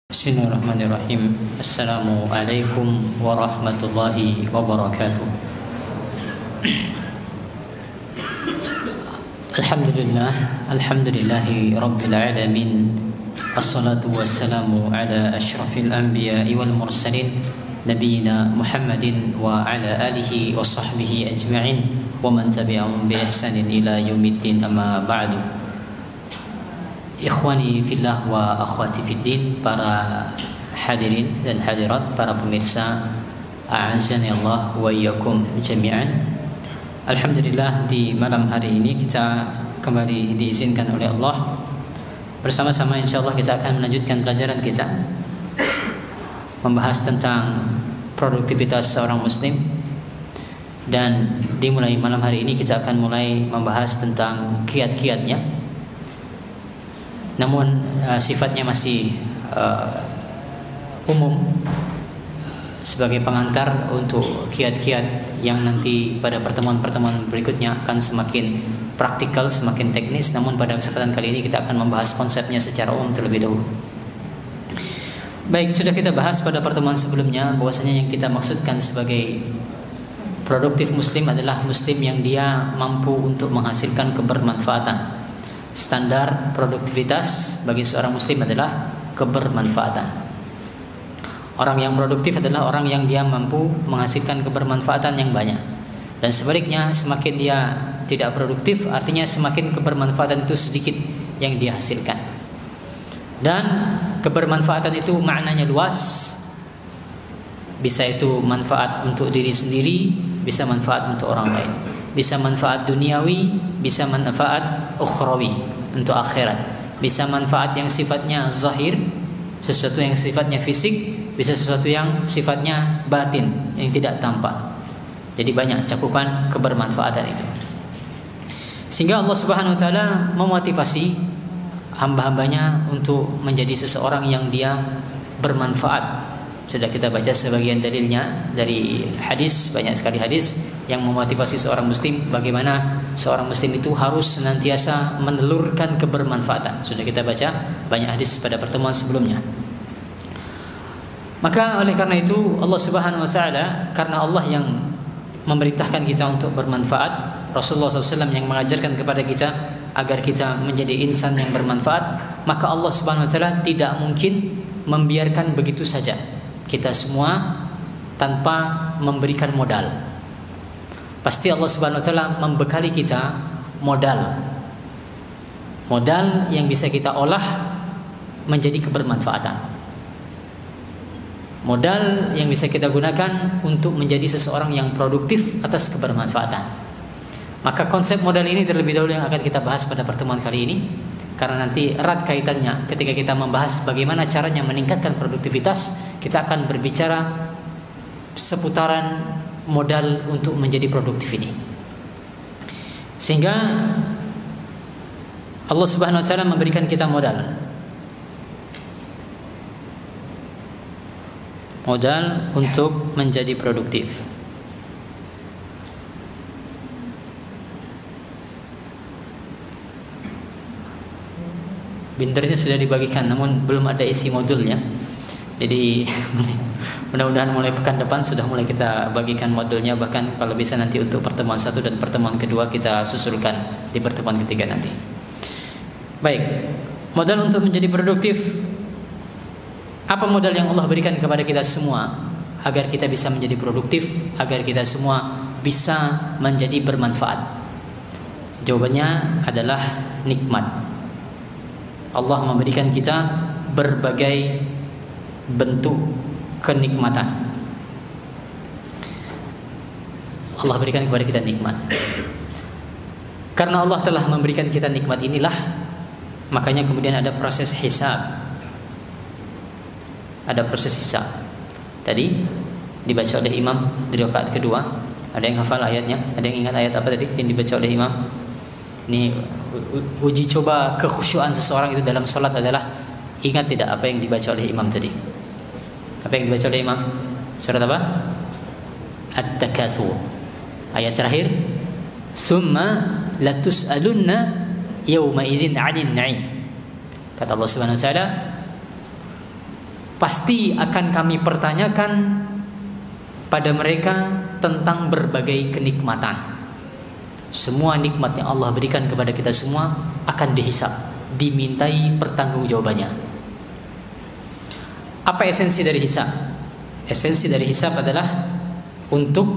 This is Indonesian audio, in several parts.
Bismillahirrahmanirrahim. Assalamualaikum warahmatullahi wabarakatuh. Alhamdulillahi rabbil alamin. Assalatu wassalamu ala asyrafil anbiya'i wal mursalin nabiyina Muhammadin wa ala alihi wa sahbihi ajma'in wa man tabi'ahum bi ihsanin ila yaumiddin, amma ba'du. Ikhwani fillah wa akhwati fiddin, para hadirin dan hadirat, para pemirsa, a'azani Allah wa iyyakum jami'an. Alhamdulillah, di malam hari ini kita kembali diizinkan oleh Allah bersama-sama, insyaallah kita akan melanjutkan pelajaran kita membahas tentang produktivitas seorang muslim. Dan dimulai malam hari ini kita akan mulai membahas tentang kiat-kiatnya, namun sifatnya masih umum sebagai pengantar untuk kiat-kiat yang nanti pada pertemuan-pertemuan berikutnya akan semakin praktikal, semakin teknis. Namun pada kesempatan kali ini kita akan membahas konsepnya secara umum terlebih dahulu. Baik, sudah kita bahas pada pertemuan sebelumnya bahwasanya yang kita maksudkan sebagai produktif muslim adalah muslim yang dia mampu untuk menghasilkan kebermanfaatan. Standar produktivitas bagi seorang muslim adalah kebermanfaatan. Orang yang produktif adalah orang yang dia mampu menghasilkan kebermanfaatan yang banyak. Dan sebaliknya, semakin dia tidak produktif, artinya semakin kebermanfaatan itu sedikit yang dia hasilkan. Dan kebermanfaatan itu maknanya luas. Bisa itu manfaat untuk diri sendiri, bisa manfaat untuk orang lain. Bisa manfaat duniawi, bisa manfaat ukhrawi untuk akhirat. Bisa manfaat yang sifatnya zahir, sesuatu yang sifatnya fisik, bisa sesuatu yang sifatnya batin, yang tidak tampak. Jadi banyak cakupan kebermanfaatan itu. Sehingga Allah Subhanahu wa taala memotivasi hamba-hambanya untuk menjadi seseorang yang dia bermanfaat. Sudah kita baca sebagian dalilnya dari hadis, banyak sekali hadis yang memotivasi seorang muslim bagaimana seorang muslim itu harus senantiasa menelurkan kebermanfaatan. Sudah kita baca banyak hadis pada pertemuan sebelumnya. Maka oleh karena itu Allah Subhanahu wa taala, karena Allah yang memerintahkan kita untuk bermanfaat, Rasulullah SAW yang mengajarkan kepada kita agar kita menjadi insan yang bermanfaat, maka Allah Subhanahu wa taala tidak mungkin membiarkan begitu saja kita semua tanpa memberikan modal. Pasti Allah Subhanahu wa taala membekali kita modal yang bisa kita olah menjadi kebermanfaatan, modal yang bisa kita gunakan untuk menjadi seseorang yang produktif atas kebermanfaatan. Maka konsep modal ini terlebih dahulu yang akan kita bahas pada pertemuan kali ini, karena nanti erat kaitannya ketika kita membahas bagaimana caranya meningkatkan produktivitas. Kita akan berbicara seputaran modal untuk menjadi produktif ini. Sehingga Allah Subhanahu wa taala memberikan kita modal untuk menjadi produktif. Bindernya sudah dibagikan, namun belum ada isi modulnya. Jadi mudah-mudahan mulai pekan depan sudah mulai kita bagikan modulnya. Bahkan kalau bisa nanti untuk pertemuan 1 dan pertemuan kedua kita susulkan di pertemuan ketiga nanti. Baik, modal untuk menjadi produktif. Apa modal yang Allah berikan kepada kita semua agar kita bisa menjadi produktif, agar kita semua bisa menjadi bermanfaat? Jawabannya adalah nikmat. Allah memberikan kita berbagai bentuk kenikmatan. Allah berikan kepada kita nikmat. Karena Allah telah memberikan kita nikmat inilah, makanya kemudian ada proses hisab. Ada proses hisab. Tadi dibaca oleh imam di rakaat kedua. Ada yang hafal ayatnya? Ada yang ingat ayat apa tadi yang dibaca oleh imam? Ini uji coba kekhusyuan seseorang itu dalam salat adalah ingat tidak apa yang dibaca oleh imam tadi? Apa yang dibaca oleh imam? Surat apa? At-Takatsur. Ayat terakhir, summa latus'alunna yawma idzin 'anil na'im. Kata Allah Subhanahu wa taala, pasti akan kami pertanyakan pada mereka tentang berbagai kenikmatan. Semua nikmat yang Allah berikan kepada kita semua akan dihisab, dimintai pertanggungjawabannya. Apa esensi dari hisab? Esensi dari hisab adalah untuk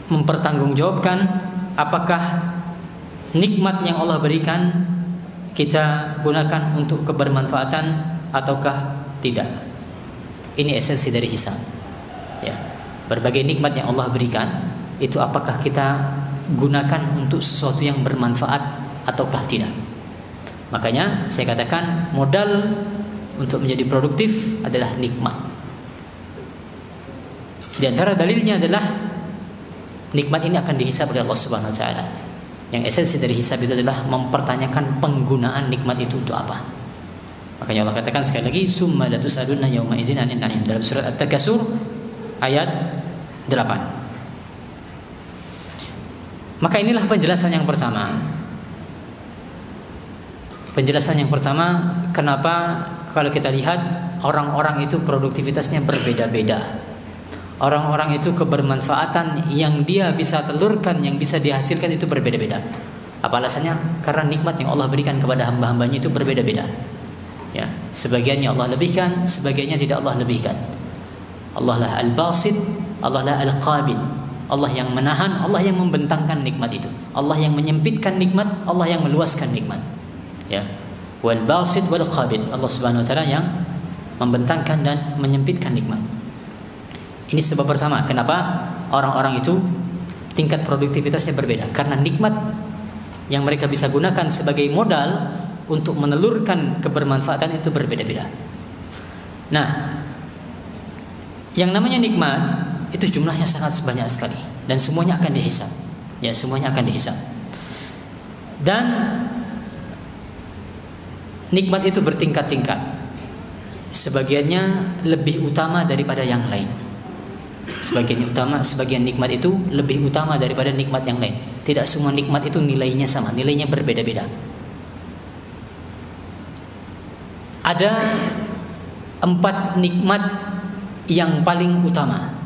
mempertanggungjawabkan apakah nikmat yang Allah berikan kita gunakan untuk kebermanfaatan ataukah tidak. Ini esensi dari hisab. Ya. Berbagai nikmat yang Allah berikan itu apakah kita gunakan untuk sesuatu yang bermanfaat ataukah tidak. Makanya saya katakan modal untuk menjadi produktif adalah nikmat. Di antara dalilnya adalah nikmat ini akan dihisab oleh Allah Subhanahu wa taala. Yang esensi dari hisab itu adalah mempertanyakan penggunaan nikmat itu untuk apa. Makanya Allah katakan sekali lagi, summa latus'alunna yauma idzin 'anil na'im, dalam surat At-Takasur ayat 8. Maka inilah penjelasan yang pertama. Penjelasan yang pertama, kenapa kalau kita lihat orang-orang itu produktivitasnya berbeda-beda. Orang-orang itu kebermanfaatan yang dia bisa telurkan, yang bisa dihasilkan itu berbeda-beda. Apa alasannya? Karena nikmat yang Allah berikan kepada hamba-hambanya itu berbeda-beda. Ya, sebagiannya Allah lebihkan, sebagiannya tidak Allah lebihkan. Allah lah al-basit, Allah lah al-qabid. Allah yang menahan, Allah yang membentangkan nikmat itu. Allah yang menyempitkan nikmat, Allah yang meluaskan nikmat. Ya. Wal basit wal qabid. Allah Subhanahu wa taala yang membentangkan dan menyempitkan nikmat. Ini sebab pertama kenapa orang-orang itu tingkat produktivitasnya berbeda, karena nikmat yang mereka bisa gunakan sebagai modal untuk menelurkan kebermanfaatan itu berbeda-beda. Nah, yang namanya nikmat itu jumlahnya sangat banyak sekali dan semuanya akan dihisab. Ya, semuanya akan dihisab. Dan nikmat itu bertingkat-tingkat. Sebagiannya lebih utama daripada yang lain. Sebagian nikmat itu lebih utama daripada nikmat yang lain. Tidak semua nikmat itu nilainya sama, nilainya berbeda-beda. Ada 4 nikmat yang paling utama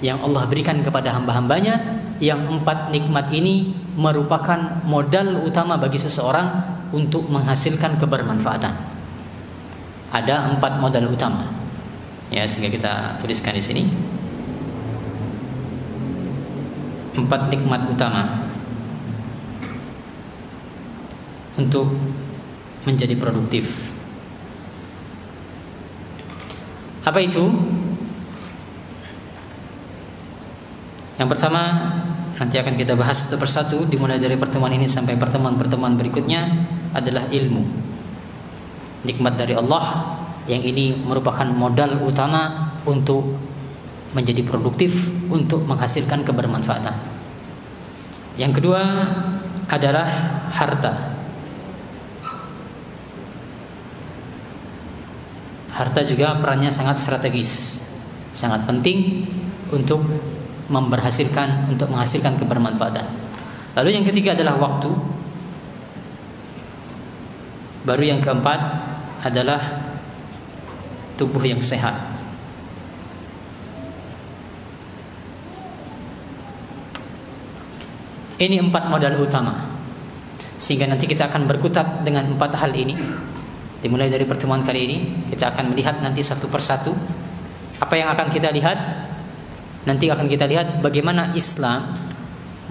yang Allah berikan kepada hamba-hambanya. Yang 4 nikmat ini merupakan modal utama bagi seseorang untuk menghasilkan kebermanfaatan. Ada 4 modal utama. Ya, sehingga kita tuliskan di sini. 4 nikmat utama untuk menjadi produktif. Apa itu? Yang pertama nanti akan kita bahas satu persatu dimulai dari pertemuan ini sampai pertemuan-pertemuan berikutnya adalah ilmu. Nikmat dari Allah yang ini merupakan modal utama untuk menjadi produktif, untuk menghasilkan kebermanfaatan. Yang kedua adalah harta. Harta juga perannya sangat strategis, sangat penting untuk menghasilkan kebermanfaatan. Lalu yang ketiga adalah waktu. Baru yang keempat adalah tubuh yang sehat. Ini 4 modal utama. Sehingga nanti kita akan berkutat dengan 4 hal ini. Dimulai dari pertemuan kali ini, kita akan melihat nanti satu persatu. Apa yang akan kita lihat? Nanti akan kita lihat bagaimana Islam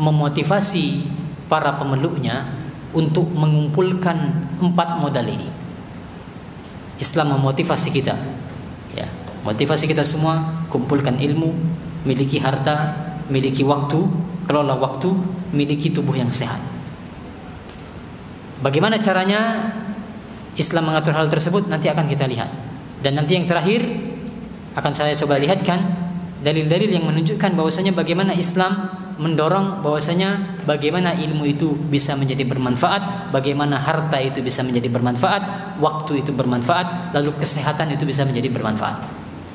memotivasi para pemeluknya untuk mengumpulkan 4 modal ini. Islam memotivasi kita, ya, motivasi kita semua, kumpulkan ilmu, miliki harta, miliki waktu, kelola waktu, miliki tubuh yang sehat. Bagaimana caranya Islam mengatur hal tersebut nanti akan kita lihat. Dan nanti yang terakhir akan saya coba lihatkan dalil-dalil yang menunjukkan bahwasanya bagaimana Islam mendorong bahwasanya bagaimana ilmu itu bisa menjadi bermanfaat, bagaimana harta itu bisa menjadi bermanfaat, waktu itu bermanfaat, lalu kesehatan itu bisa menjadi bermanfaat.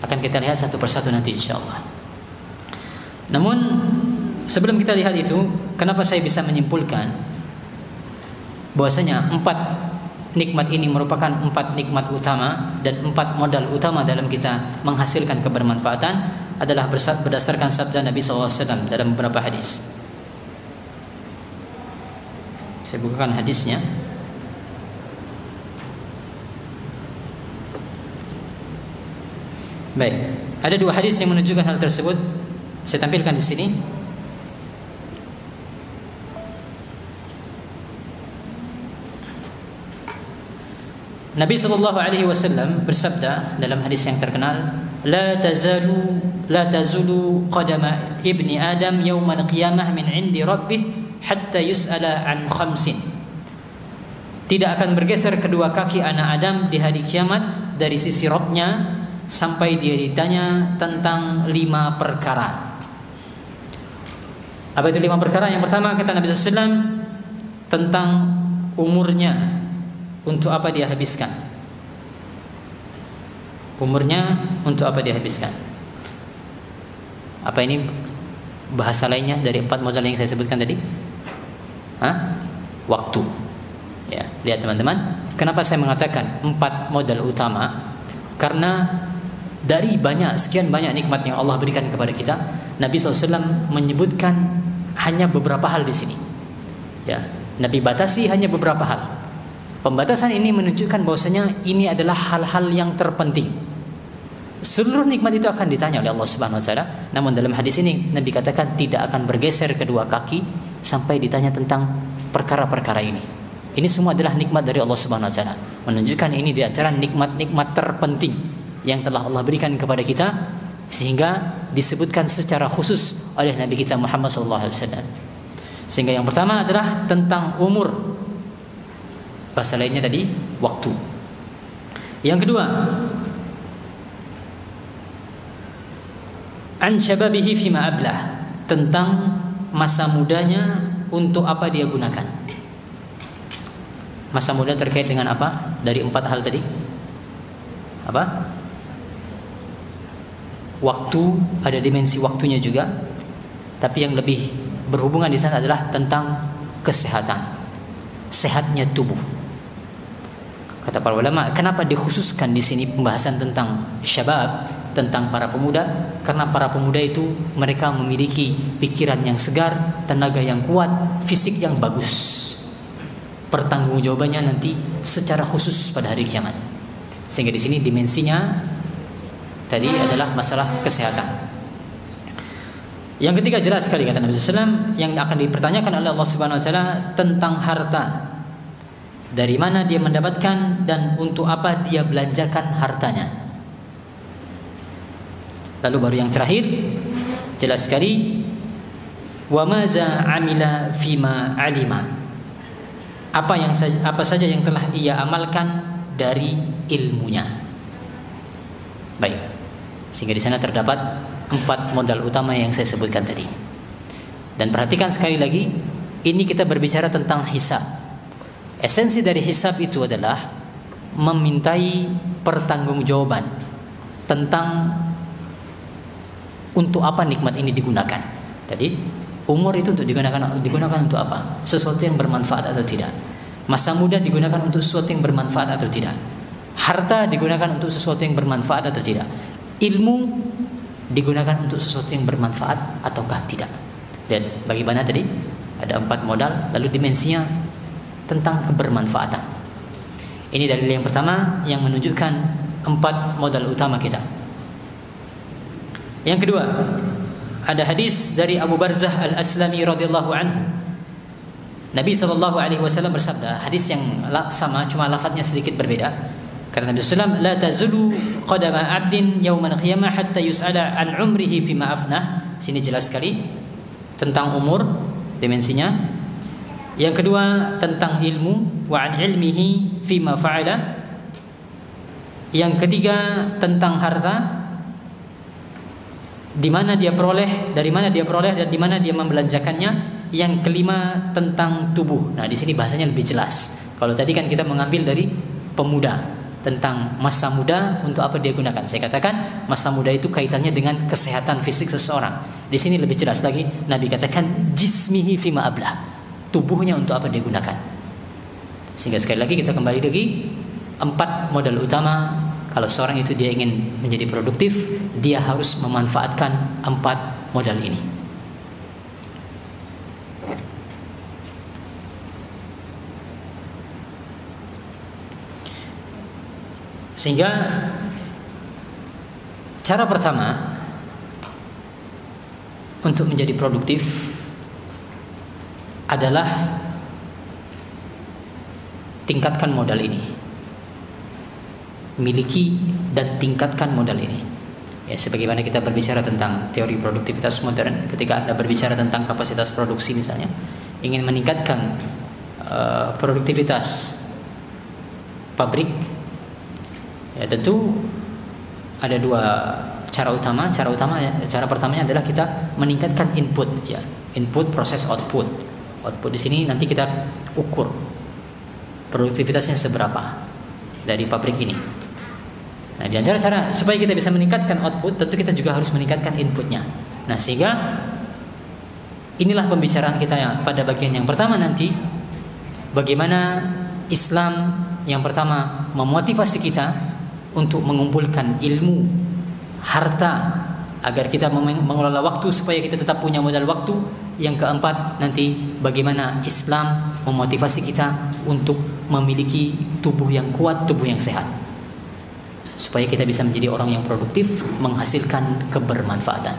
Akan kita lihat satu persatu nanti insyaallah. Namun sebelum kita lihat itu, kenapa saya bisa menyimpulkan bahwasanya 4 nikmat ini merupakan 4 nikmat utama dan 4 modal utama dalam kita menghasilkan kebermanfaatan adalah berdasarkan sabda Nabi SAW dalam beberapa hadis. Saya bukakan hadisnya. Baik, ada 2 hadis yang menunjukkan hal tersebut. Saya tampilkan di sini. Nabi SAW bersabda dalam hadis yang terkenal, la tazulu qadama ibni Adam yawmal qiyamah min indi rabbih hatta yus'ala an khamsin. Tidak akan bergeser kedua kaki anak Adam di hari kiamat dari sisi Rabbnya sampai dia ditanya tentang 5 perkara. Apa itu 5 perkara? Yang pertama kata Nabi SAW, tentang umurnya. Untuk apa dia habiskan? Umurnya untuk apa dia habiskan? Apa ini bahasa lainnya dari 4 modal yang saya sebutkan tadi? Waktu. Ya, lihat teman-teman. Kenapa saya mengatakan 4 modal utama? Karena dari sekian banyak nikmat yang Allah berikan kepada kita, Nabi SAW menyebutkan hanya beberapa hal di sini. Ya, Nabi batasi hanya beberapa hal. Pembatasan ini menunjukkan bahwasanya ini adalah hal-hal yang terpenting. Seluruh nikmat itu akan ditanya oleh Allah Subhanahu wa taala. Namun dalam hadis ini Nabi katakan tidak akan bergeser kedua kaki sampai ditanya tentang perkara-perkara ini. Ini semua adalah nikmat dari Allah Subhanahu wa taala. Menunjukkan ini di antara nikmat-nikmat terpenting yang telah Allah berikan kepada kita, sehingga disebutkan secara khusus oleh Nabi kita Muhammad sallallahu alaihi wasallam. Sehingga yang pertama adalah tentang umur. Bahasa lainnya tadi waktu. Yang kedua, an syababihi fima ablah, tentang masa mudanya untuk apa dia gunakan. Masa muda terkait dengan apa? Dari 4 hal tadi. Apa? Waktu, ada dimensi waktunya juga. Tapi yang lebih berhubungan di sana adalah tentang kesehatan. Sehatnya tubuh. Kata para ulama, kenapa dikhususkan di sini pembahasan tentang syabab, tentang para pemuda? Karena para pemuda itu mereka memiliki pikiran yang segar, tenaga yang kuat, fisik yang bagus. Pertanggungjawabannya nanti secara khusus pada hari kiamat. Sehingga di sini dimensinya tadi adalah masalah kesehatan. Yang ketiga jelas sekali kata Nabi SAW, yang akan dipertanyakan oleh Allah Subhanahu wa taala tentang harta. Dari mana dia mendapatkan dan untuk apa dia belanjakan hartanya. Lalu baru yang terakhir jelas sekali, wa maza amila fima alima. Apa saja yang telah ia amalkan dari ilmunya. Baik. Sehingga di sana terdapat 4 modal utama yang saya sebutkan tadi. Dan perhatikan sekali lagi, ini kita berbicara tentang hisab. Esensi dari hisab itu adalah memintai pertanggungjawaban tentang untuk apa nikmat ini digunakan. Tadi umur itu untuk digunakan untuk apa? Sesuatu yang bermanfaat atau tidak? Masa muda digunakan untuk sesuatu yang bermanfaat atau tidak? Harta digunakan untuk sesuatu yang bermanfaat atau tidak? Ilmu digunakan untuk sesuatu yang bermanfaat ataukah tidak? Dan bagaimana tadi? Ada 4 modal, lalu dimensinya tentang kebermanfaatan. Ini dalil yang pertama yang menunjukkan 4 modal utama kita. Yang kedua, ada hadis dari Abu Barzah Al-Aslami radhiyallahu anhu. Nabi SAW bersabda, hadis yang sama cuma lafadznya sedikit berbeda. Karena Nabi SAW, la tazulu qadama abdin yawmal qiyamah hatta yus'ala an umrihi fima afnah. Sini jelas sekali tentang umur, dimensinya. Yang kedua tentang ilmu, wa an ilmihi fima fa'ala. Yang ketiga tentang harta, di mana dia peroleh, dari mana dia peroleh dan di mana dia membelanjakannya. Yang kelima tentang tubuh. Nah, di sini bahasanya lebih jelas. Kalau tadi kan kita mengambil dari pemuda, tentang masa muda untuk apa dia gunakan. Saya katakan masa muda itu kaitannya dengan kesehatan fisik seseorang. Di sini lebih jelas lagi, Nabi katakan jismihi fima ablah. Tubuhnya untuk apa digunakan. Sehingga sekali lagi kita kembali lagi 4 modal utama kalau seorang itu dia ingin menjadi produktif, dia harus memanfaatkan 4 modal ini. Sehingga cara pertama untuk menjadi produktif adalah tingkatkan modal ini. Miliki dan tingkatkan modal ini. Ya, sebagaimana kita berbicara tentang teori produktivitas modern, ketika Anda berbicara tentang kapasitas produksi misalnya, ingin meningkatkan produktivitas pabrik, ya tentu ada 2 cara utama. Cara pertamanya adalah kita meningkatkan input, ya, input proses output. Output di sini nanti kita ukur produktivitasnya seberapa dari pabrik ini. Nah, di antara cara supaya kita bisa meningkatkan output, tentu kita juga harus meningkatkan inputnya. Nah, sehingga inilah pembicaraan kita pada bagian yang pertama nanti, bagaimana Islam yang pertama memotivasi kita untuk mengumpulkan ilmu, harta, agar kita mengelola waktu supaya kita tetap punya modal waktu. Yang keempat nanti bagaimana Islam memotivasi kita untuk memiliki tubuh yang kuat, tubuh yang sehat, supaya kita bisa menjadi orang yang produktif, menghasilkan kebermanfaatan.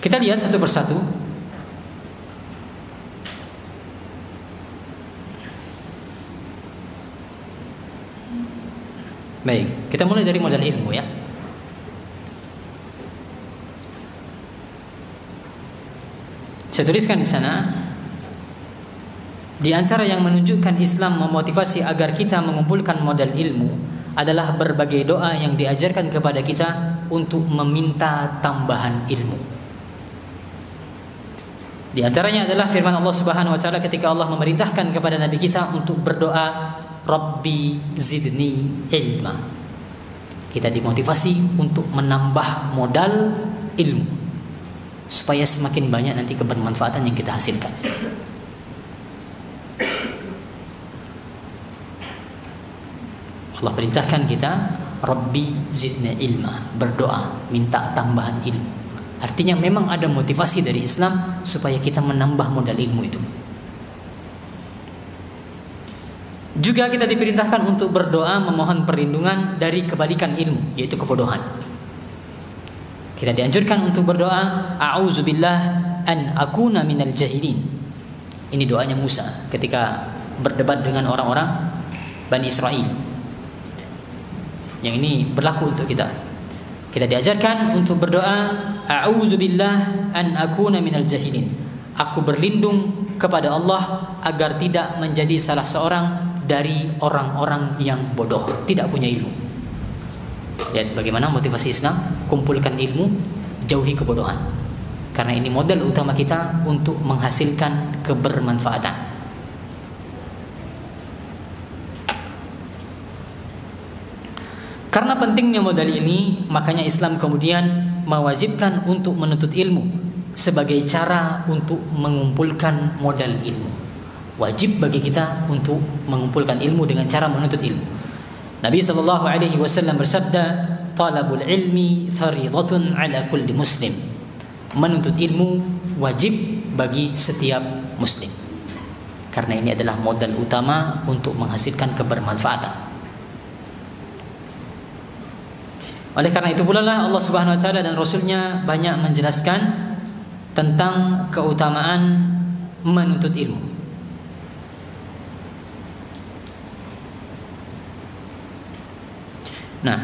Kita lihat satu persatu. Baik, kita mulai dari modal ilmu, ya. Saya tuliskan di sana, di antara yang menunjukkan Islam memotivasi agar kita mengumpulkan modal ilmu adalah berbagai doa yang diajarkan kepada kita untuk meminta tambahan ilmu. Di antaranya adalah firman Allah Subhanahu wa taala ketika Allah memerintahkan kepada nabi kita untuk berdoa, Rabbi zidni ilma. Kita dimotivasi untuk menambah modal ilmu supaya semakin banyak nanti kebermanfaatan yang kita hasilkan. Allah perintahkan kita, Rabbi zidni ilma, berdoa, minta tambahan ilmu. Artinya memang ada motivasi dari Islam supaya kita menambah modal ilmu itu. Juga kita diperintahkan untuk berdoa memohon perlindungan dari kebalikan ilmu, yaitu kebodohan. Kita dianjurkan untuk berdoa, a'udzubillah an akuna minal jahilin. Ini doanya Musa ketika berdebat dengan orang-orang Bani Israel. Yang ini berlaku untuk kita. Kita diajarkan untuk berdoa, a'udzubillah an akuna minal jahilin. Aku berlindung kepada Allah agar tidak menjadi salah seorang dari orang-orang yang bodoh, tidak punya ilmu. Lihat bagaimana motivasi Islam, kumpulkan ilmu, jauhi kebodohan. Karena ini modal utama kita untuk menghasilkan kebermanfaatan. Karena pentingnya modal ini, makanya Islam kemudian mewajibkan untuk menuntut ilmu sebagai cara untuk mengumpulkan modal ilmu. Wajib bagi kita untuk mengumpulkan ilmu dengan cara menuntut ilmu. Nabi SAW bersabda, talabul ilmi faridatun ala kulli muslim. Menuntut ilmu wajib bagi setiap muslim. Karena ini adalah modal utama untuk menghasilkan kebermanfaatan. Oleh karena itu pula lah Allah Subhanahu wa taala dan Rasulnya banyak menjelaskan tentang keutamaan menuntut ilmu. Nah,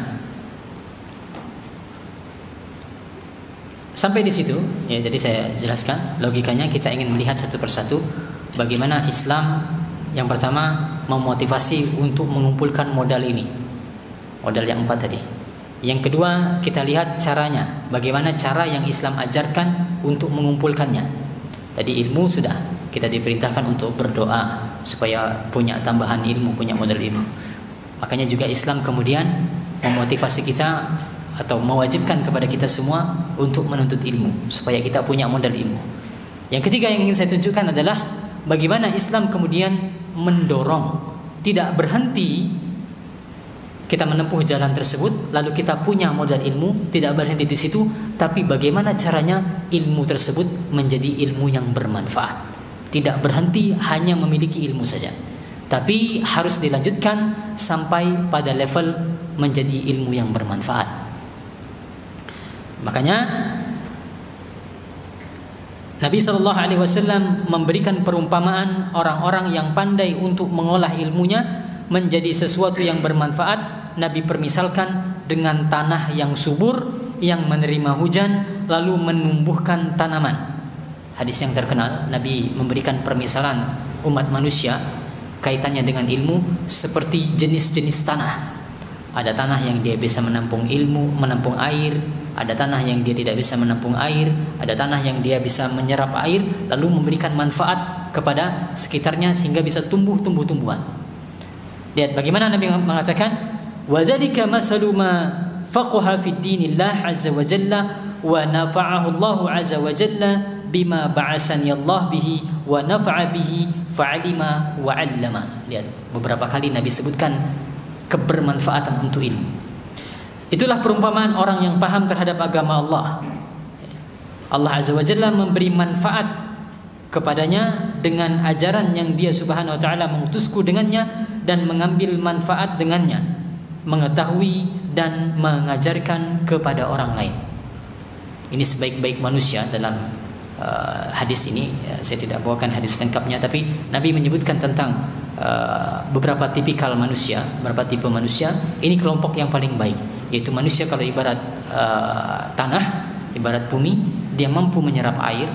sampai di situ, ya, jadi saya jelaskan logikanya. Kita ingin melihat satu persatu bagaimana Islam yang pertama memotivasi untuk mengumpulkan modal ini, modal yang 4 tadi. Yang kedua, kita lihat caranya, bagaimana cara yang Islam ajarkan untuk mengumpulkannya. Tadi ilmu sudah, kita diperintahkan untuk berdoa supaya punya tambahan ilmu, punya modal ilmu. Makanya juga Islam kemudian memotivasi kita atau mewajibkan kepada kita semua untuk menuntut ilmu supaya kita punya modal ilmu. Yang ketiga yang ingin saya tunjukkan adalah bagaimana Islam kemudian mendorong, tidak berhenti kita menempuh jalan tersebut, lalu kita punya modal ilmu, tidak berhenti di situ, tapi bagaimana caranya ilmu tersebut menjadi ilmu yang bermanfaat. Tidak berhenti hanya memiliki ilmu saja, tapi harus dilanjutkan sampai pada level menjadi ilmu yang bermanfaat. Makanya Nabi SAW memberikan perumpamaan orang-orang yang pandai untuk mengolah ilmunya menjadi sesuatu yang bermanfaat. Nabi permisalkan dengan tanah yang subur, yang menerima hujan, lalu menumbuhkan tanaman. Hadis yang terkenal, Nabi memberikan permisalan umat manusia kaitannya dengan ilmu seperti jenis-jenis tanah. Ada tanah yang dia bisa menampung ilmu, menampung air. Ada tanah yang dia tidak bisa menampung air. Ada tanah yang dia bisa menyerap air, lalu memberikan manfaat kepada sekitarnya sehingga bisa tumbuh tumbuhan. Lihat bagaimana Nabi mengatakan, wa dzalika masalu ma faqaha fi dinillah azza wa jalla wa nafa'ahu Allah azza wa jalla bima ba'asani Allah bihi wa nafa'a bihi fa'alima wa 'allama. Lihat, beberapa kali Nabi sebutkan kebermanfaatan untuk ilmu. Itulah perumpamaan orang yang paham terhadap agama Allah. Allah azza wa jalla memberi manfaat kepadanya dengan ajaran yang dia subhanahu wa ta'ala mengutusku dengannya, dan mengambil manfaat dengannya, mengetahui dan mengajarkan kepada orang lain. Ini sebaik-baik manusia. Dalam hadis ini saya tidak bawakan hadis lengkapnya, tapi Nabi menyebutkan tentang beberapa tipikal manusia, beberapa tipe manusia. Ini kelompok yang paling baik, yaitu manusia kalau ibarat tanah, ibarat bumi, dia mampu menyerap air,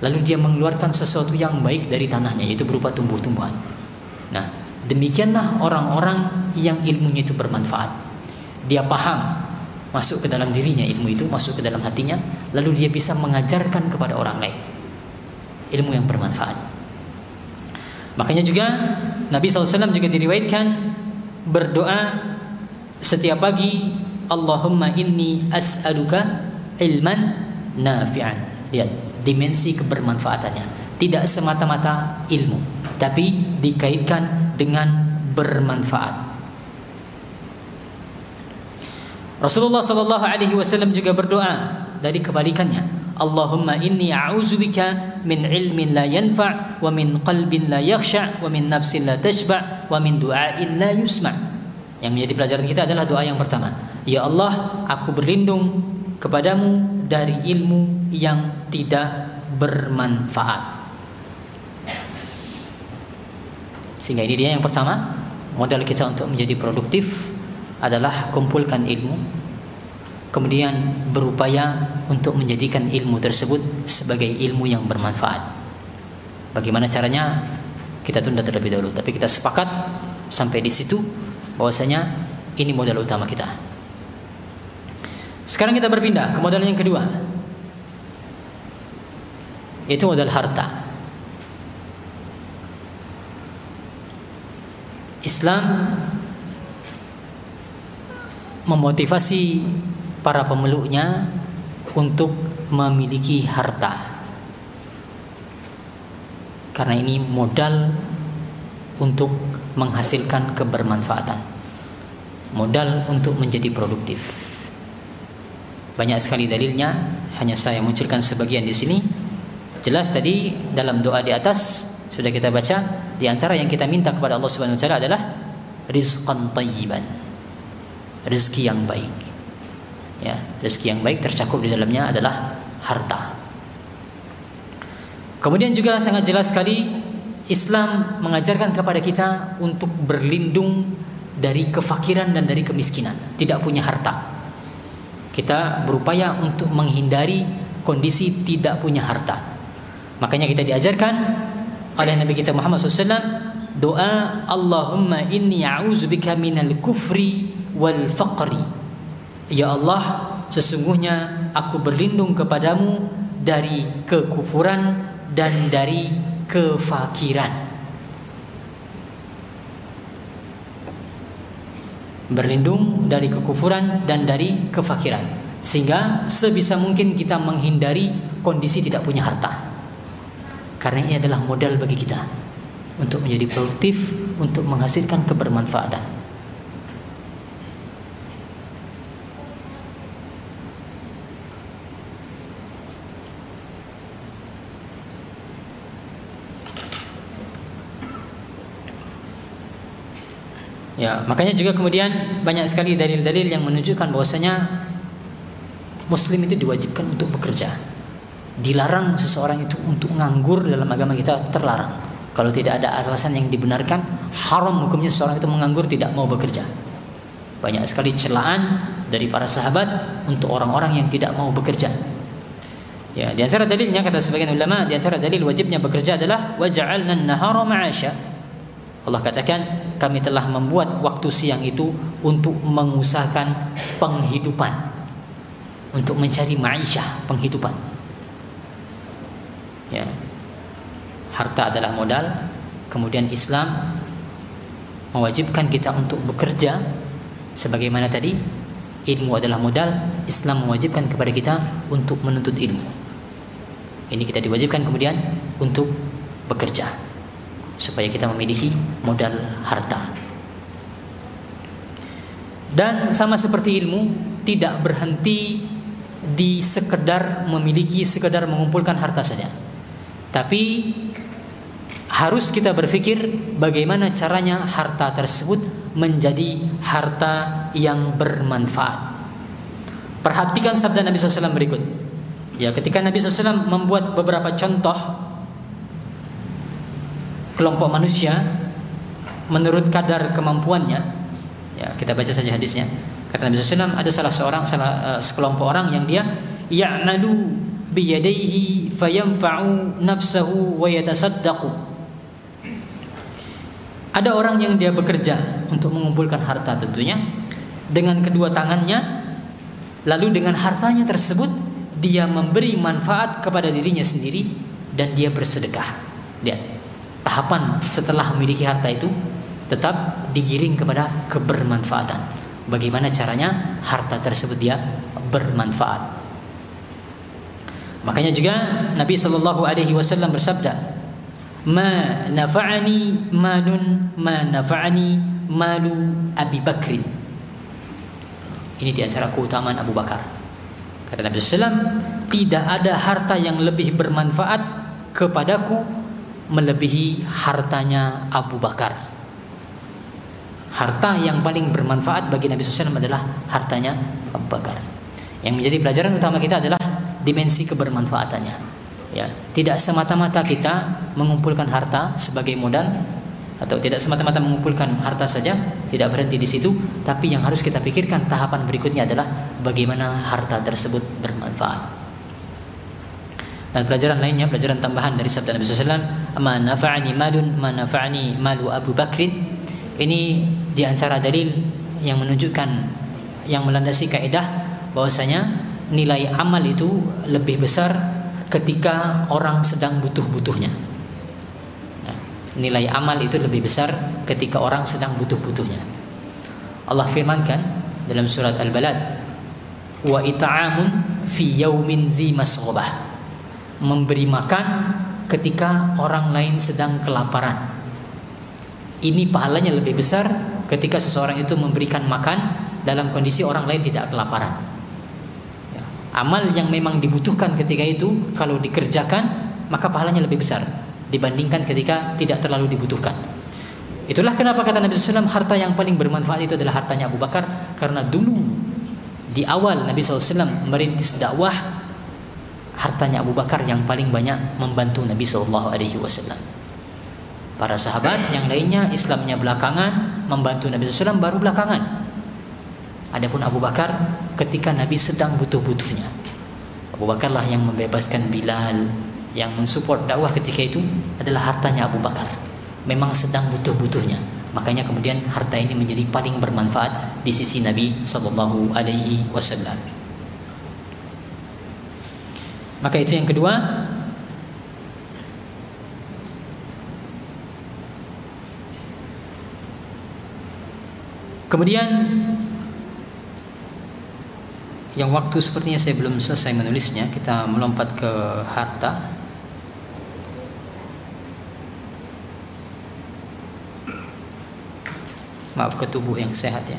lalu dia mengeluarkan sesuatu yang baik dari tanahnya, yaitu berupa tumbuh-tumbuhan. Nah, demikianlah orang-orang yang ilmunya itu bermanfaat. Dia paham, masuk ke dalam dirinya ilmu itu, masuk ke dalam hatinya, lalu dia bisa mengajarkan kepada orang lain. Ilmu yang bermanfaat. Makanya juga Nabi SAW juga diriwayatkan berdoa setiap pagi, Allahumma inni as'aluka ilman nafi'an. Lihat dimensi kebermanfaatannya. Tidak semata-mata ilmu, tapi dikaitkan dengan bermanfaat. Rasulullah SAW juga berdoa dari kebalikannya. Allahumma inni a'udzubika min ilmin la yanfa' wa min qalbin la yakhsha' wa min nafsin la tashba' wa min du'ain la yusma'. Yang menjadi pelajaran kita adalah doa yang pertama. Ya Allah, aku berlindung kepadamu dari ilmu yang tidak bermanfaat. Sehingga ini dia yang pertama, modal kita untuk menjadi produktif adalah kumpulkan ilmu, kemudian berupaya untuk menjadikan ilmu tersebut sebagai ilmu yang bermanfaat. Bagaimana caranya? Kita tunda terlebih dahulu, tapi kita sepakat sampai di situ bahwasanya ini modal utama kita. Sekarang kita berpindah ke modal yang kedua, yaitu modal harta. Islam memotivasi para pemeluknya untuk memiliki harta, karena ini modal untuk menghasilkan kebermanfaatan, modal untuk menjadi produktif. Banyak sekali dalilnya, hanya saya munculkan sebagian di sini. Jelas tadi dalam doa di atas sudah kita baca, di antara yang kita minta kepada Allah Subhanahu wa taala adalah rizqan thayyiban, rezeki yang baik. Ya, rezeki yang baik tercakup di dalamnya adalah harta. Kemudian juga sangat jelas sekali Islam mengajarkan kepada kita untuk berlindung dari kefakiran dan dari kemiskinan. Tidak punya harta, kita berupaya untuk menghindari kondisi tidak punya harta. Makanya kita diajarkan oleh Nabi kita Muhammad SAW doa, Allahumma inni a'udzubika minal kufri wal faqri. Ya Allah, sesungguhnya aku berlindung kepadamu dari kekufuran dan dari kefakiran. Berlindung dari kekufuran dan dari kefakiran, sehingga sebisa mungkin kita menghindari kondisi tidak punya harta, karena ini adalah modal bagi kita. untuk menjadi produktif, untuk menghasilkan kebermanfaatan. Ya, makanya juga kemudian banyak sekali dalil-dalil yang menunjukkan bahwasanya Muslim itu diwajibkan untuk bekerja. Dilarang seseorang itu untuk nganggur dalam agama kita, terlarang. Kalau tidak ada alasan yang dibenarkan, haram hukumnya seseorang itu menganggur tidak mau bekerja. Banyak sekali celaan dari para sahabat untuk orang-orang yang tidak mau bekerja. Ya, di antara dalilnya kata sebagian ulama, di antara dalil wajibnya bekerja adalah waja'alna an-nahara ma'asya. Allah katakan, kami telah membuat waktu siang itu untuk mengusahakan penghidupan, untuk mencari ma'isyah, penghidupan. Ya. Harta adalah modal, kemudian Islam mewajibkan kita untuk bekerja sebagaimana tadi, ilmu adalah modal, Islam mewajibkan kepada kita untuk menuntut ilmu. Ini kita diwajibkan kemudian untuk bekerja supaya kita memiliki modal harta. Dan sama seperti ilmu, tidak berhenti di sekedar memiliki, sekedar mengumpulkan harta saja. Tapi harus kita berpikir bagaimana caranya harta tersebut menjadi harta yang bermanfaat. Perhatikan sabda Nabi SAW berikut. Ya, ketika Nabi SAW membuat beberapa contoh kelompok manusia menurut kadar kemampuannya, ya kita baca saja hadisnya. Kata Nabi SAW, ada sekelompok orang yang dia ya'malu biyadaihi fayanfa'u nafsahu wa yatasaddaqu. Ada orang yang dia bekerja untuk mengumpulkan harta tentunya dengan kedua tangannya, lalu dengan hartanya tersebut dia memberi manfaat kepada dirinya sendiri dan dia bersedekah. Lihat, tahapan setelah memiliki harta itu tetap digiring kepada kebermanfaatan. Bagaimana caranya harta tersebut dia bermanfaat. Makanya juga Nabi SAW bersabda, "Ma nafa'ani malun ma nafa'ani malu Abi Bakrin." Ini di antara keutamaan Abu Bakar. Kata Nabi SAW, tidak ada harta yang lebih bermanfaat kepadaku melebihi hartanya Abu Bakar. Harta yang paling bermanfaat bagi Nabi SAW adalah hartanya Abu Bakar. Yang menjadi pelajaran utama kita adalah dimensi kebermanfaatannya. Ya, tidak semata-mata kita mengumpulkan harta sebagai modal, atau tidak semata-mata mengumpulkan harta saja, tidak berhenti di situ, tapi yang harus kita pikirkan tahapan berikutnya adalah bagaimana harta tersebut bermanfaat. Dan pelajaran lainnya, pelajaran tambahan dari sabda Nabi SAW, "Ma nafa'ani malun ma nafa'ani malu Abu Bakrin." Ini di antara dalil yang menunjukkan, yang melandasi kaidah bahwasanya nilai amal itu lebih besar ketika orang sedang butuh-butuhnya. Nah, nilai amal itu lebih besar ketika orang sedang butuh-butuhnya. Allah firmankan dalam surat Al-Balad, "Wa it'amun fi yaumin dzi masghubah." Memberi makan ketika orang lain sedang kelaparan. Ini pahalanya lebih besar ketika seseorang itu memberikan makan dalam kondisi orang lain tidak kelaparan. Ya, amal yang memang dibutuhkan ketika itu kalau dikerjakan maka pahalanya lebih besar dibandingkan ketika tidak terlalu dibutuhkan. Itulah kenapa kata Nabi SAW, harta yang paling bermanfaat itu adalah hartanya Abu Bakar, karena dulu di awal Nabi SAW merintis dakwah, hartanya Abu Bakar yang paling banyak membantu Nabi SAW. Para sahabat yang lainnya Islamnya belakangan, membantu Nabi SAW baru belakangan. Adapun Abu Bakar ketika Nabi sedang butuh-butuhnya, Abu Bakar lah yang membebaskan Bilal, yang mensupport dakwah ketika itu adalah hartanya Abu Bakar. Memang sedang butuh-butuhnya, makanya kemudian harta ini menjadi paling bermanfaat di sisi Nabi SAW. Maka itu yang kedua. Kemudian yang waktu sepertinya saya belum selesai menulisnya, kita melompat ke harta. Maaf, ke tubuh yang sehat ya.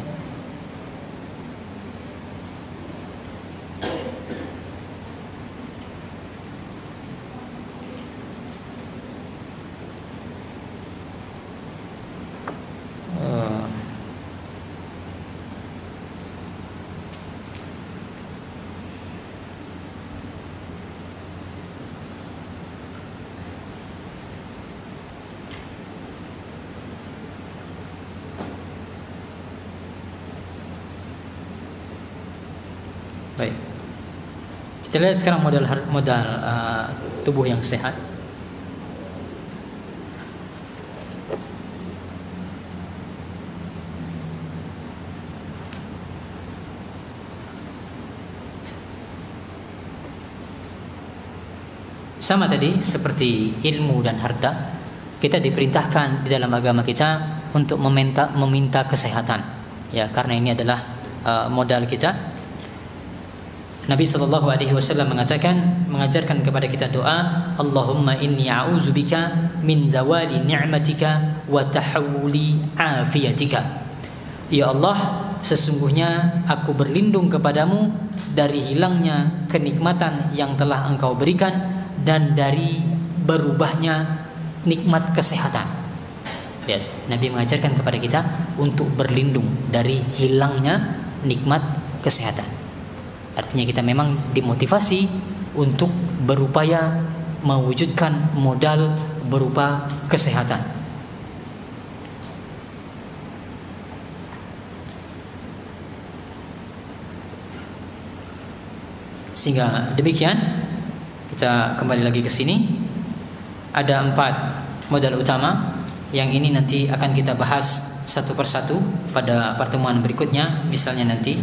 Baik. Kita lihat sekarang modal tubuh yang sehat. Sama tadi seperti ilmu dan harta, kita diperintahkan di dalam agama kita untuk meminta kesehatan. Ya, karena ini adalah modal kita. Nabi sallallahu alaihi wasallam mengajarkan kepada kita doa, Allahumma inni a'udzubika min zawali ni'matika wa tahawuli afiyatika. Ya Allah, sesungguhnya aku berlindung kepadamu dari hilangnya kenikmatan yang telah Engkau berikan dan dari berubahnya nikmat kesehatan. Lihat, Nabi mengajarkan kepada kita untuk berlindung dari hilangnya nikmat kesehatan. Artinya kita memang dimotivasi untuk berupaya mewujudkan modal berupa kesehatan. Sehingga demikian, kita kembali lagi ke sini. Ada 4 modal utama yang ini nanti akan kita bahas satu persatu pada pertemuan berikutnya. Misalnya nanti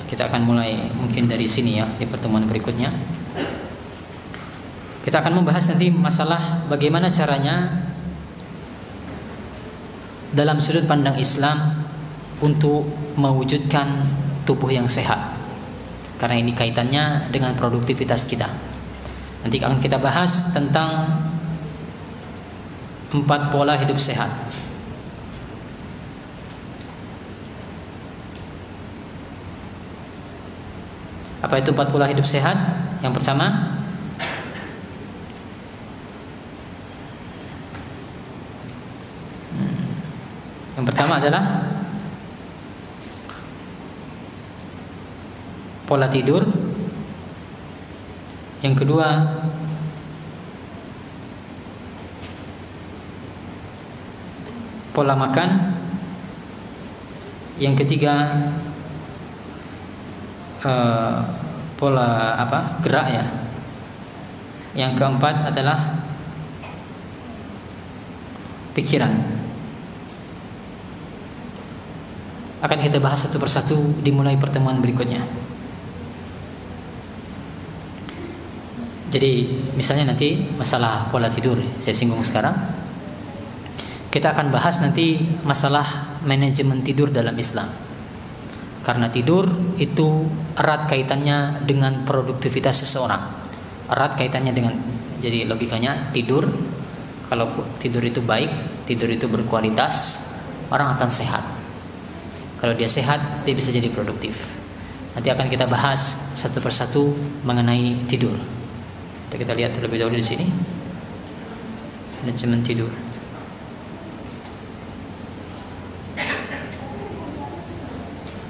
kita akan mulai mungkin dari sini ya, di pertemuan berikutnya. Kita akan membahas nanti masalah bagaimana caranya dalam sudut pandang Islam untuk mewujudkan tubuh yang sehat. Karena ini kaitannya dengan produktivitas kita. Nanti akan kita bahas tentang 4 pola hidup sehat. Apa itu 4 pola hidup sehat? Yang pertama, adalah pola tidur. Yang kedua, pola makan. Yang ketiga, pola gerak ya. Yang keempat adalah pikiran. Akan kita bahas satu persatu dimulai pertemuan berikutnya. Jadi misalnya nanti masalah pola tidur saya singgung sekarang. Kita akan bahas nanti masalah manajemen tidur dalam Islam. Karena tidur itu erat kaitannya dengan produktivitas seseorang. Erat kaitannya dengan, jadi logikanya tidur, kalau tidur itu baik, tidur itu berkualitas, orang akan sehat. Kalau dia sehat, dia bisa jadi produktif. Nanti akan kita bahas satu persatu mengenai tidur. Kita lihat terlebih dahulu di sini. Manajemen tidur.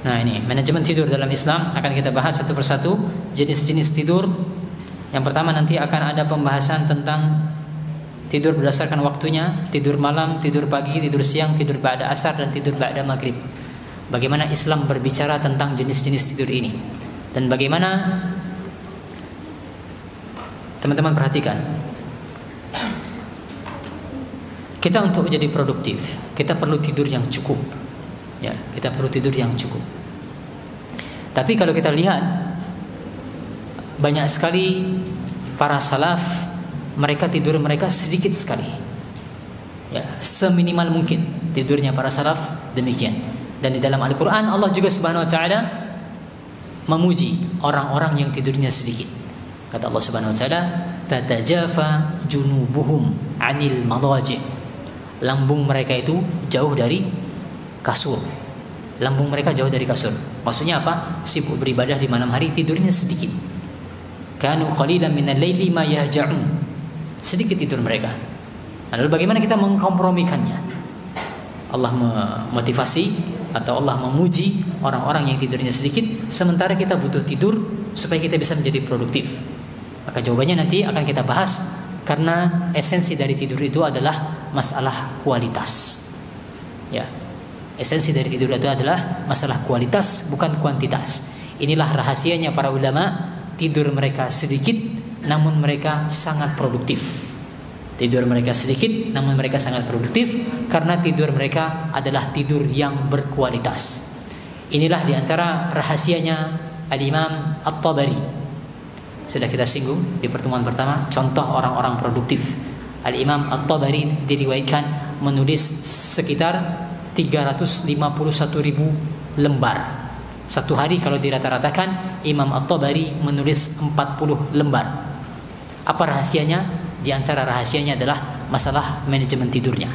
Nah, ini manajemen tidur dalam Islam akan kita bahas satu persatu jenis-jenis tidur. Yang pertama nanti akan ada pembahasan tentang tidur berdasarkan waktunya, tidur malam, tidur pagi, tidur siang, tidur ba'da asar, dan tidur ba'da maghrib. Bagaimana Islam berbicara tentang jenis-jenis tidur ini, dan bagaimana teman-teman perhatikan, kita untuk menjadi produktif, kita perlu tidur yang cukup. Ya, kita perlu tidur yang cukup. Tapi kalau kita lihat, banyak sekali para salaf, mereka tidur mereka sedikit sekali. Ya, seminimal mungkin tidurnya para salaf demikian. Dan di dalam Al-Quran Allah juga Subhanahu Wa Taala memuji orang-orang yang tidurnya sedikit. Kata Allah Subhanahu Wa Taala, "Tatajafa junubuhum 'anil madaji'." Lambung mereka itu jauh dari kasur. Lambung mereka jauh dari kasur. Maksudnya apa? Sibuk beribadah di malam hari, tidurnya sedikit. Kanu qalilan minal laili ma yahja'un. Sedikit tidur mereka. Lalu bagaimana kita mengkompromikannya? Allah memotivasi atau Allah memuji orang-orang yang tidurnya sedikit, sementara kita butuh tidur supaya kita bisa menjadi produktif. Maka jawabannya nanti akan kita bahas, karena esensi dari tidur itu adalah masalah kualitas. Ya. Esensi dari tidur itu adalah masalah kualitas, bukan kuantitas. Inilah rahasianya para ulama, tidur mereka sedikit namun mereka sangat produktif. Tidur mereka sedikit namun mereka sangat produktif karena tidur mereka adalah tidur yang berkualitas. Inilah diantara rahasianya Al-Imam At-Tabari. Sudah kita singgung di pertemuan pertama, contoh orang-orang produktif. Al-Imam At-Tabari diriwayatkan menulis sekitar 351.000 lembar. Satu hari kalau dirata-ratakan, Imam At-Tabari menulis 40 lembar. Apa rahasianya? Di antara rahasianya adalah masalah manajemen tidurnya.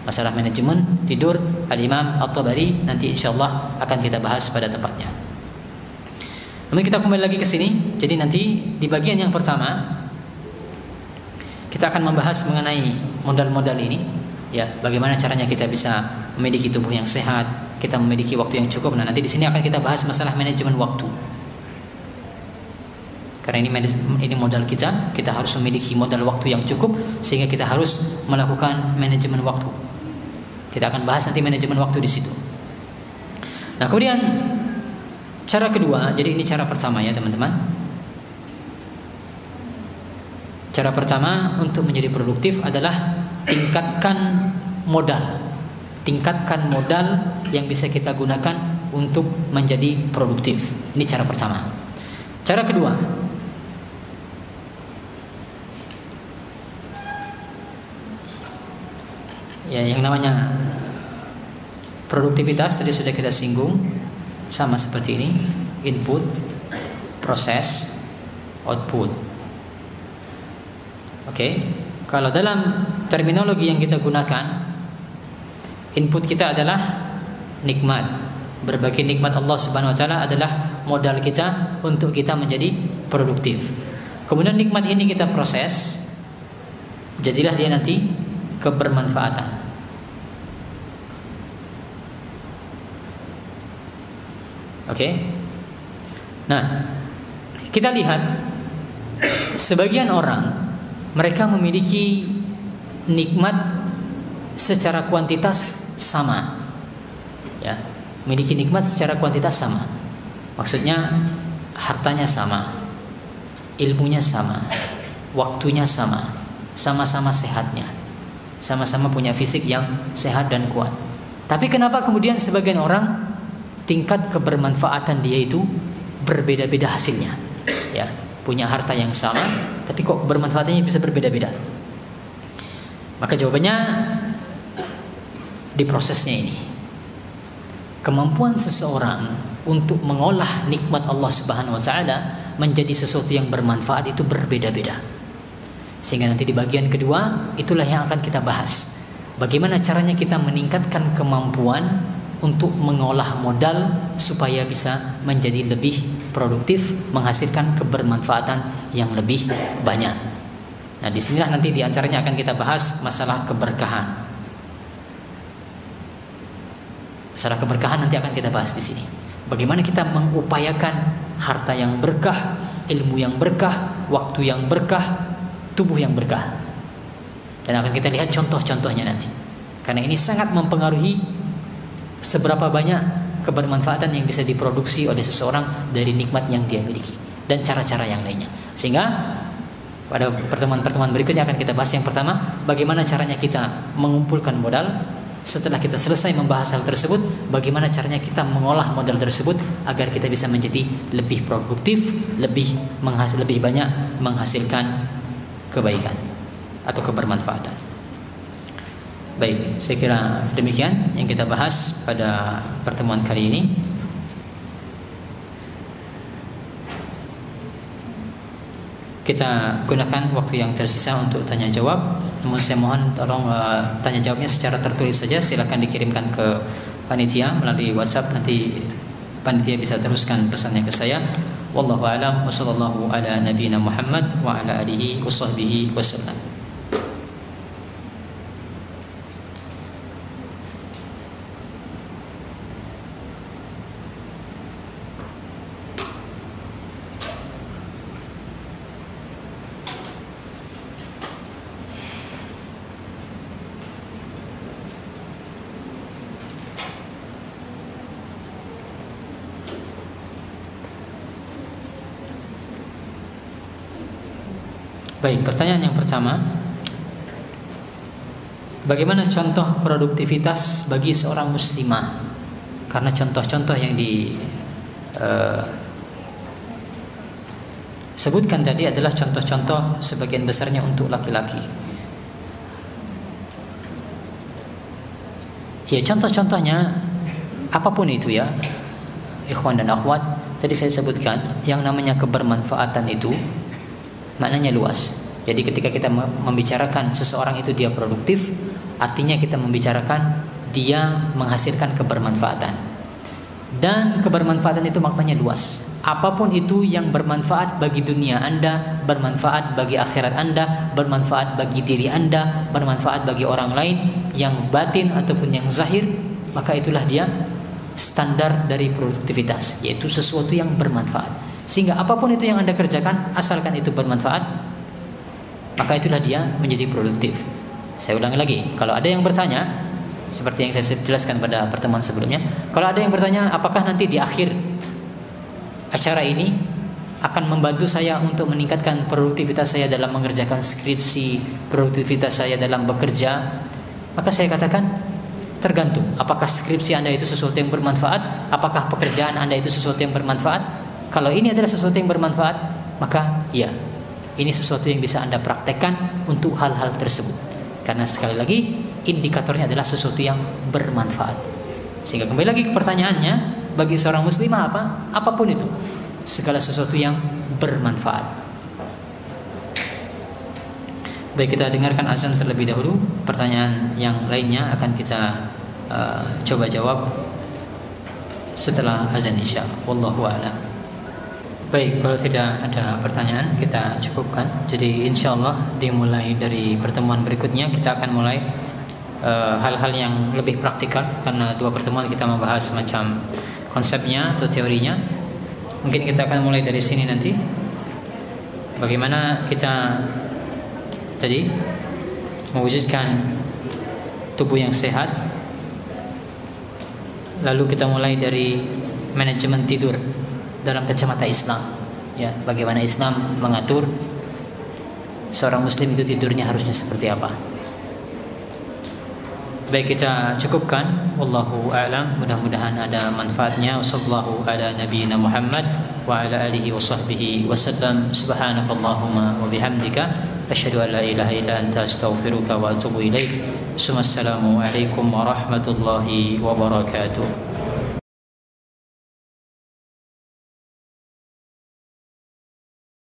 Masalah manajemen tidur Al-Imam At-Tabari nanti insyaallah akan kita bahas pada tempatnya. Namun kita kembali lagi ke sini. Jadi nanti di bagian yang pertama kita akan membahas mengenai modal-modal ini. Ya, bagaimana caranya kita bisa memiliki tubuh yang sehat, kita memiliki waktu yang cukup. Nah, nanti di sini akan kita bahas masalah manajemen waktu. Karena ini modal kita harus memiliki modal waktu yang cukup sehingga kita harus melakukan manajemen waktu. Kita akan bahas nanti manajemen waktu di situ. Nah, kemudian cara kedua, jadi ini cara pertama ya teman-teman. Cara pertama untuk menjadi produktif adalah tingkatkan modal. Tingkatkan modal yang bisa kita gunakan untuk menjadi produktif. Ini cara pertama. Cara kedua, ya, yang namanya produktivitas tadi sudah kita singgung, sama seperti ini, input, proses, output. Oke, kalau dalam terminologi yang kita gunakan, input kita adalah nikmat. Berbagai nikmat Allah Subhanahu wa taala adalah modal kita untuk kita menjadi produktif. Kemudian nikmat ini kita proses, jadilah dia nanti kebermanfaatan. Oke. Nah, kita lihat sebagian orang mereka memiliki nikmat secara kuantitas sama. Ya, memiliki nikmat secara kuantitas sama. Maksudnya hartanya sama, ilmunya sama, waktunya sama, sama-sama sehatnya, sama-sama punya fisik yang sehat dan kuat. Tapi kenapa kemudian sebagian orang tingkat kebermanfaatan dia itu berbeda-beda hasilnya? Ya, punya harta yang sama, tapi kok bermanfaatnya bisa berbeda-beda? Maka jawabannya di prosesnya ini. Kemampuan seseorang untuk mengolah nikmat Allah Subhanahu wa taala menjadi sesuatu yang bermanfaat itu berbeda-beda. Sehingga nanti di bagian kedua itulah yang akan kita bahas. Bagaimana caranya kita meningkatkan kemampuan untuk mengolah modal supaya bisa menjadi lebih produktif, menghasilkan kebermanfaatan yang lebih banyak. Nah, disinilah nanti diantaranya akan kita bahas masalah keberkahan. Masalah keberkahan nanti akan kita bahas di sini. Bagaimana kita mengupayakan harta yang berkah, ilmu yang berkah, waktu yang berkah, tubuh yang berkah. Dan akan kita lihat contoh-contohnya nanti. Karena ini sangat mempengaruhi seberapa banyak kebermanfaatan yang bisa diproduksi oleh seseorang dari nikmat yang dia miliki dan cara-cara yang lainnya. Sehingga pada pertemuan-pertemuan berikutnya akan kita bahas yang pertama, bagaimana caranya kita mengumpulkan modal. Setelah kita selesai membahas hal tersebut, bagaimana caranya kita mengolah modal tersebut agar kita bisa menjadi lebih produktif, lebih banyak menghasilkan kebaikan atau kebermanfaatan. Baik, saya kira demikian yang kita bahas pada pertemuan kali ini. Kita gunakan waktu yang tersisa untuk tanya jawab. Namun saya mohon tolong tanya jawabnya secara tertulis saja. Silakan dikirimkan ke panitia melalui WhatsApp, nanti panitia bisa teruskan pesannya ke saya. Wallahu a'lam wa sallallahu ala nabiyyina Muhammad wa ala alihi wa sahbihi wasallam. Baik, pertanyaan yang pertama, bagaimana contoh produktivitas bagi seorang muslimah? Karena contoh-contoh yang disebutkan tadi adalah contoh-contoh sebagian besarnya untuk laki-laki. Ya, contoh-contohnya apapun itu ya, ikhwan dan akhwat, tadi saya sebutkan yang namanya kebermanfaatan itu maknanya luas. Jadi ketika kita membicarakan seseorang itu dia produktif, artinya kita membicarakan dia menghasilkan kebermanfaatan. Dan kebermanfaatan itu maknanya luas. Apapun itu yang bermanfaat bagi dunia Anda, bermanfaat bagi akhirat Anda, bermanfaat bagi diri Anda, bermanfaat bagi orang lain, yang batin ataupun yang zahir, maka itulah dia standar dari produktivitas, yaitu sesuatu yang bermanfaat. Sehingga apapun itu yang Anda kerjakan, asalkan itu bermanfaat, maka itulah dia menjadi produktif. Saya ulangi lagi, kalau ada yang bertanya, seperti yang saya jelaskan pada pertemuan sebelumnya, kalau ada yang bertanya apakah nanti di akhir acara ini akan membantu saya untuk meningkatkan produktivitas saya dalam mengerjakan skripsi, produktivitas saya dalam bekerja, maka saya katakan tergantung. Apakah skripsi Anda itu sesuatu yang bermanfaat? Apakah pekerjaan Anda itu sesuatu yang bermanfaat? Kalau ini adalah sesuatu yang bermanfaat, maka ya, ini sesuatu yang bisa Anda praktekkan untuk hal-hal tersebut. Karena sekali lagi, indikatornya adalah sesuatu yang bermanfaat. Sehingga kembali lagi ke pertanyaannya, bagi seorang muslimah apa? Apapun itu, segala sesuatu yang bermanfaat. Baik, kita dengarkan azan terlebih dahulu. Pertanyaan yang lainnya akan kita coba jawab setelah azan isya. Wallahu a'lam. Baik, kalau tidak ada pertanyaan kita cukupkan. Jadi insya Allah dimulai dari pertemuan berikutnya kita akan mulai hal-hal yang lebih praktikal. Karena 2 pertemuan kita membahas semacam konsepnya atau teorinya. Mungkin kita akan mulai dari sini nanti. Bagaimana kita tadi mewujudkan tubuh yang sehat. Lalu kita mulai dari manajemen tidur dalam kacamata Islam, ya, bagaimana Islam mengatur seorang muslim itu tidurnya harusnya seperti apa. Baik, kita cukupkan. Wallahu a'lam. Mudah-mudahan ada manfaatnya. Wassallallahu ala nabiyyina Muhammad wa ala alihi wa sahbihi wasallam. Subhanakallahumma wa bihamdika asyhadu an la ilaha illa anta astaghfiruka wa atubu ilaik. Assalamu alaikum warahmatullahi wabarakatuh.